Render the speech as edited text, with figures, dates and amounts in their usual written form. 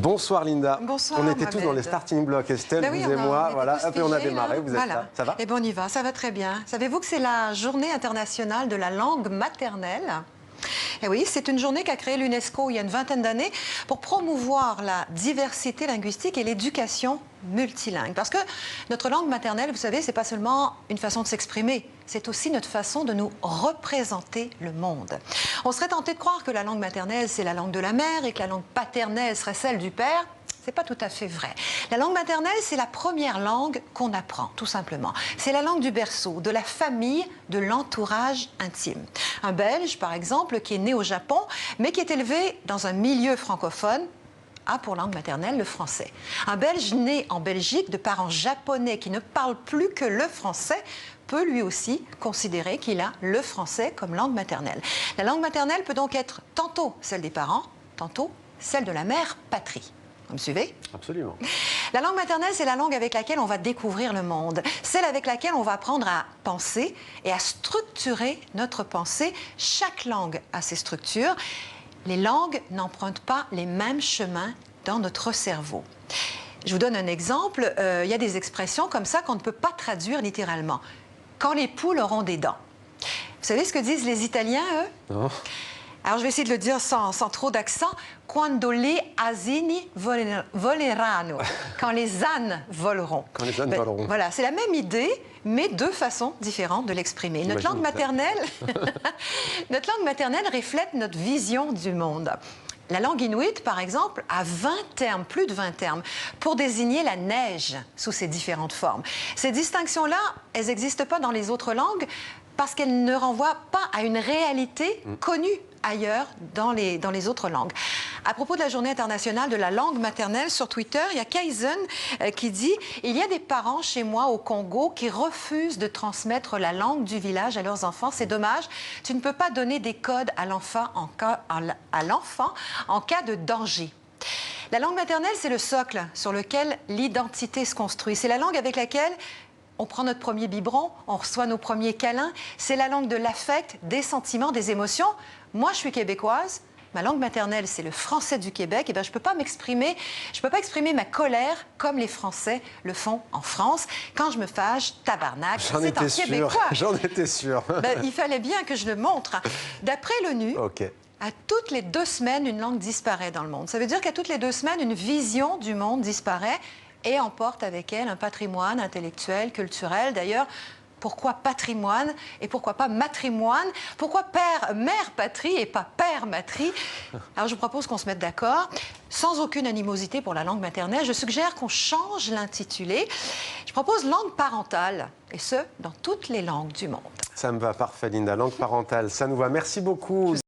Bonsoir Linda. Bonsoir. On était tous dans les starting blocks, Estelle, Ben oui, vous et moi, voilà, tous hop, et on a figés, démarré, là. vous êtes Voilà. là. Ça va? Eh bien, on y va, ça va très bien. Savez-vous que c'est la journée internationale de la langue maternelle? Eh oui, c'est une journée qu'a créée l'UNESCO il y a une vingtaine d'années pour promouvoir la diversité linguistique et l'éducation multilingue. Parce que notre langue maternelle, vous savez, c'est pas seulement une façon de s'exprimer, c'est aussi notre façon de nous représenter le monde. On serait tenté de croire que la langue maternelle, c'est la langue de la mère et que la langue paternelle serait celle du père. C'est pas tout à fait vrai. La langue maternelle, c'est la première langue qu'on apprend, tout simplement. C'est la langue du berceau, de la famille, de l'entourage intime. Un Belge, par exemple, qui est né au Japon, mais qui est élevé dans un milieu francophone, a pour langue maternelle le français. Un Belge né en Belgique de parents japonais qui ne parlent plus que le français peut lui aussi considérer qu'il a le français comme langue maternelle. La langue maternelle peut donc être tantôt celle des parents, tantôt celle de la mère patrie. Vous me suivez? Absolument. La langue maternelle, c'est la langue avec laquelle on va découvrir le monde, celle avec laquelle on va apprendre à penser et à structurer notre pensée. Chaque langue a ses structures. Les langues n'empruntent pas les mêmes chemins dans notre cerveau. Je vous donne un exemple. Il y a des expressions comme ça qu'on ne peut pas traduire littéralement. Quand les poules auront des dents. Vous savez ce que disent les Italiens, eux? Non. Alors, je vais essayer de le dire sans trop d'accent. Quando le asini voleranno. Quand les ânes voleront. Quand les ânes voleront. Voilà, c'est la même idée, mais deux façons différentes de l'exprimer. Notre langue maternelle, notre langue maternelle reflète notre vision du monde. La langue inuit, par exemple, a 20 termes, plus de 20 termes, pour désigner la neige sous ses différentes formes. Ces distinctions-là, elles n'existent pas dans les autres langues parce qu'elles ne renvoient pas à une réalité connue ailleurs dans les autres langues. À propos de la Journée internationale de la langue maternelle, sur Twitter, il y a Kaizen qui dit « Il y a des parents chez moi au Congo qui refusent de transmettre la langue du village à leurs enfants. C'est dommage. Tu ne peux pas donner des codes à l'enfant en cas de danger. » La langue maternelle, c'est le socle sur lequel l'identité se construit. C'est la langue avec laquelle on prend notre premier biberon, on reçoit nos premiers câlins. C'est la langue de l'affect, des sentiments, des émotions. Moi, je suis québécoise. Ma langue maternelle, c'est le français du Québec. Et bien, je ne peux pas m'exprimer, exprimer ma colère comme les Français le font en France. Quand je me fâche, tabarnak, c'est en québécois. J'en étais sûr. Ben, il fallait bien que je le montre. D'après l'ONU, à toutes les 2 semaines, une langue disparaît dans le monde. Ça veut dire qu'à toutes les 2 semaines, une vision du monde disparaît et emporte avec elle un patrimoine intellectuel, culturel. D'ailleurs, pourquoi patrimoine et pourquoi pas matrimoine? Pourquoi mère patrie et pas père matrie? Alors, je vous propose qu'on se mette d'accord. Sans aucune animosité pour la langue maternelle, je suggère qu'on change l'intitulé. Je propose langue parentale, et ce, dans toutes les langues du monde. Ça me va, parfait, Linda. Langue parentale, ça nous va. Merci beaucoup.